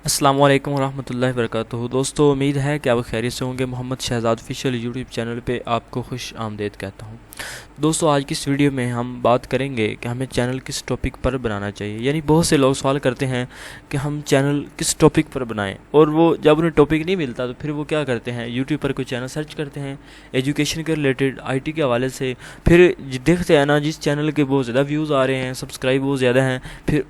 السلام علیکم ورحمۃ اللہ وبرکاتہ دوستو، امید ہے کہ آپ خیریت سے ہوں گے۔ محمد شہزاد آفیشیل یوٹیوب چینل پہ آپ کو خوش آمدید کہتا ہوں۔ دوستو، آج کی اس ویڈیو میں ہم بات کریں گے کہ ہمیں چینل کس ٹاپک پر بنانا چاہیے۔ یعنی بہت سے لوگ سوال کرتے ہیں کہ ہم چینل کس ٹاپک پر بنائیں، اور وہ جب انہیں ٹاپک نہیں ملتا تو پھر وہ کیا کرتے ہیں، یوٹیوب پر کوئی چینل سرچ کرتے ہیں ایجوکیشن کے ریلیٹڈ، آئی ٹی کے حوالے سے، پھر دیکھتے ہیں نا جس چینل کے بہت زیادہ ویوز آ رہے ہیں، سبسکرائب بہت زیادہ ہیں، پھر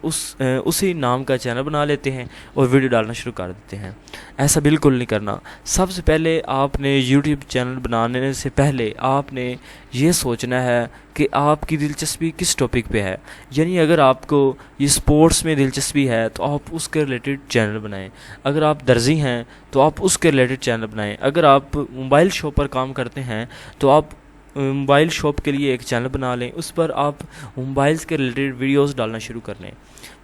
اسی نام کا چینل بنا لیتے ہیں اور ویڈیو ڈالنا شروع کر دیتے ہیں۔ ایسا بالکل نہیں کرنا۔ سب سے پہلے آپ نے یوٹیوب چینل بنانے سے پہلے آپ نے یہ سوچنا ہے کہ آپ کی دلچسپی کس ٹاپک پہ ہے۔ یعنی اگر آپ کو یہ سپورٹس میں دلچسپی ہے تو آپ اس کے ریلیٹڈ چینل بنائیں، اگر آپ درزی ہیں تو آپ اس کے ریلیٹڈ چینل بنائیں، اگر آپ موبائل شاپ پر کام کرتے ہیں تو آپ موبائل شاپ کے لیے ایک چینل بنا لیں، اس پر آپ موبائلز کے ریلیٹڈ ویڈیوز ڈالنا شروع کر لیں۔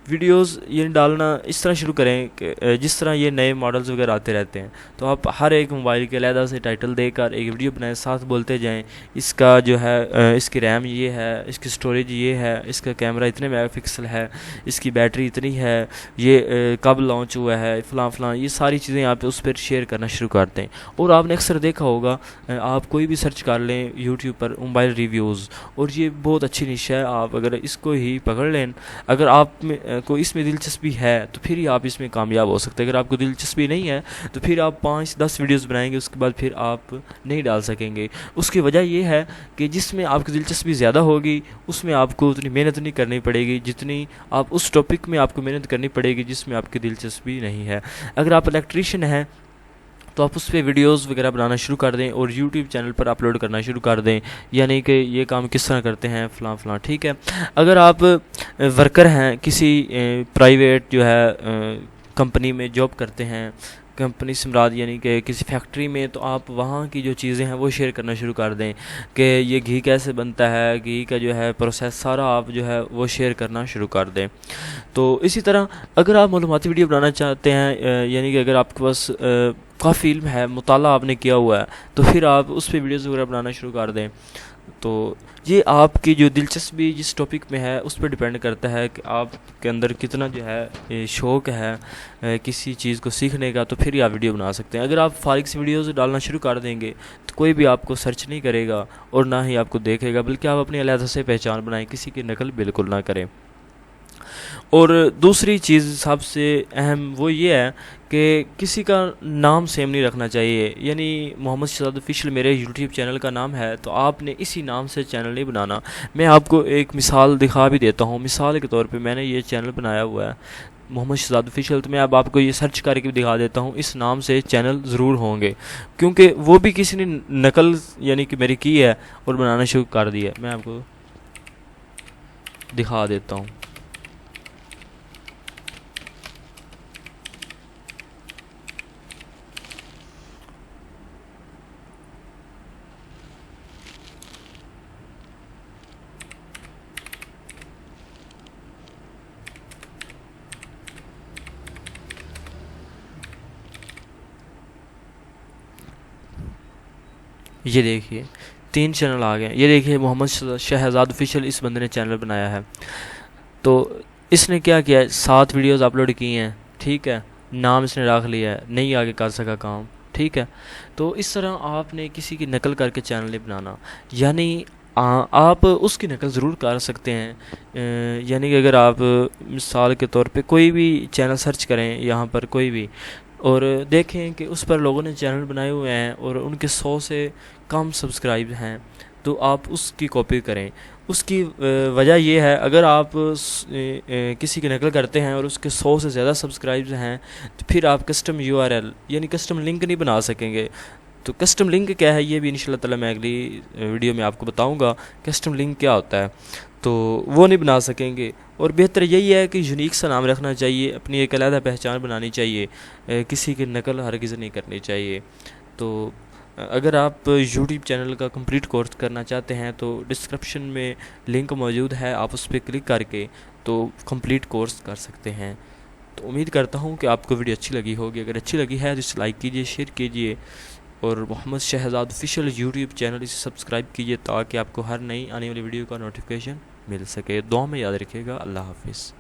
ویڈیوز یہ ڈالنا اس طرح شروع کریں کہ جس طرح یہ نئے ماڈلز وغیرہ آتے رہتے ہیں تو آپ ہر ایک موبائل کے علیحدہ سے ٹائٹل دے کر ایک ویڈیو بنائیں، ساتھ بولتے جائیں اس کا جو ہے اس کی ریم یہ ہے، اس کی سٹوریج یہ ہے، اس کا کیمرہ اتنے میگا پکسل ہے، اس کی بیٹری اتنی ہے، یہ کب لانچ ہوا ہے، فلاں فلاں، یہ ساری چیزیں آپ اس پر شیئر کرنا شروع کرتے ہیں۔ اور آپ نے اکثر دیکھا ہوگا، آپ کوئی بھی سرچ کر لیں یوٹیوب پر موبائل ریویوز، اور یہ بہت اچھی نش ہے، آپ اگر اس کو ہی پکڑ لیں، اگر آپ میں کو اس میں دلچسپی ہے تو پھر ہی آپ اس میں کامیاب ہو سکتے ہیں۔ اگر آپ کو دلچسپی نہیں ہے تو پھر آپ 5-10 ویڈیوز بنائیں گے، اس کے بعد پھر آپ نہیں ڈال سکیں گے۔ اس کی وجہ یہ ہے کہ جس میں آپ کی دلچسپی زیادہ ہوگی اس میں آپ کو اتنی محنت نہیں کرنی پڑے گی جتنی آپ اس ٹاپک میں آپ کو محنت کرنی پڑے گی جس میں آپ کی دلچسپی نہیں ہے۔ اگر آپ الیکٹریشین ہیں تو آپ اس پہ ویڈیوز وغیرہ بنانا شروع کر دیں اور یوٹیوب چینل پر اپلوڈ کرنا شروع کر دیں، یعنی کہ یہ کام کس طرح کرتے ہیں فلاں فلاں، ٹھیک ہے۔ اگر آپ ورکر ہیں، کسی پرائیویٹ جو ہے کمپنی میں جاب کرتے ہیں، کمپنی سے مراد یعنی کہ کسی فیکٹری میں، تو آپ وہاں کی جو چیزیں ہیں وہ شیئر کرنا شروع کر دیں کہ یہ گھی کیسے بنتا ہے، گھی کا جو ہے پروسیس سارا آپ جو ہے وہ شیئر کرنا شروع کر دیں۔ تو اسی طرح اگر آپ معلوماتی ویڈیو بنانا چاہتے ہیں، یعنی کہ اگر آپ کے پاس کافی علم ہے، مطالعہ آپ نے کیا ہوا ہے، تو پھر آپ اس پہ ویڈیوز وغیرہ بنانا شروع کر دیں۔ تو یہ آپ کی جو دلچسپی جس ٹاپک میں ہے اس پہ ڈیپینڈ کرتا ہے کہ آپ کے اندر کتنا جو ہے شوق ہے کسی چیز کو سیکھنے کا، تو پھر ہی آپ ویڈیو بنا سکتے ہیں۔ اگر آپ فارغ سے ویڈیوز ڈالنا شروع کر دیں گے تو کوئی بھی آپ کو سرچ نہیں کرے گا اور نہ ہی آپ کو دیکھے گا، بلکہ آپ اپنی علیحدہ سے پہچان بنائیں، کسی کی نقل بالکل نہ کریں۔ اور دوسری چیز سب سے اہم وہ یہ ہے کہ کسی کا نام سیم نہیں رکھنا چاہیے۔ یعنی محمد شہزاد آفیشیل میرے یوٹیوب چینل کا نام ہے تو آپ نے اسی نام سے چینل نہیں بنانا۔ میں آپ کو ایک مثال دکھا بھی دیتا ہوں۔ مثال کے طور پہ میں نے یہ چینل بنایا ہوا ہے محمد شہزاد آفیشیل، تو میں اب آپ کو یہ سرچ کر کے بھی دکھا دیتا ہوں، اس نام سے چینل ضرور ہوں گے، کیونکہ وہ بھی کسی نے نقل یعنی کہ میری کی ہے اور بنانا شروع کر دیا ہے۔ میں آپ کو دکھا دیتا ہوں۔ یہ دیکھیے 3 چینل آ گئے، یہ دیکھیے محمد شہزاد آفیشیل اس بندے نے چینل بنایا ہے۔ تو اس نے کیا کیا ہے، 7 ویڈیوز اپلوڈ کی ہیں، ٹھیک ہے، نام اس نے رکھ لیا ہے، نہیں آگے کر سکا کام، ٹھیک ہے۔ تو اس طرح آپ نے کسی کی نقل کر کے چینل نہیں بنانا، یعنی آپ اس کی نقل ضرور کر سکتے ہیں۔ یعنی کہ اگر آپ مثال کے طور پہ کوئی بھی چینل سرچ کریں یہاں پر کوئی بھی، اور دیکھیں کہ اس پر لوگوں نے چینل بنائے ہوئے ہیں اور ان کے 100 سے کم سبسکرائب ہیں، تو آپ اس کی کاپی کریں۔ اس کی وجہ یہ ہے، اگر آپ کسی کی نقل کرتے ہیں اور اس کے 100 سے زیادہ سبسکرائبز ہیں تو پھر آپ کسٹم URL یعنی کسٹم لنک نہیں بنا سکیں گے۔ تو کسٹم لنک کیا ہے یہ بھی انشاءاللہ تعالی میں اگلی ویڈیو میں آپ کو بتاؤں گا کسٹم لنک کیا ہوتا ہے، تو وہ نہیں بنا سکیں گے۔ اور بہتر یہی ہے کہ یونیک سا نام رکھنا چاہیے، اپنی ایک علیحدہ پہچان بنانی چاہیے، کسی کی نقل ہرگز نہیں کرنی چاہیے۔ تو اگر آپ یوٹیوب چینل کا کمپلیٹ کورس کرنا چاہتے ہیں تو ڈسکرپشن میں لنک موجود ہے، آپ اس پہ کلک کر کے تو کمپلیٹ کورس کر سکتے ہیں۔ تو امید کرتا ہوں کہ آپ کو ویڈیو اچھی لگی ہوگی، اگر اچھی لگی ہے تو اسے لائک کیجیے، شیئر کیجیے، اور محمد شہزاد آفیشیل یوٹیوب چینل اسے سبسکرائب کیجیے تاکہ آپ کو ہر نئی آنے والی ویڈیو کا نوٹیفیکیشن مل سکے۔ دعا میں یاد رکھیے گا۔ اللہ حافظ۔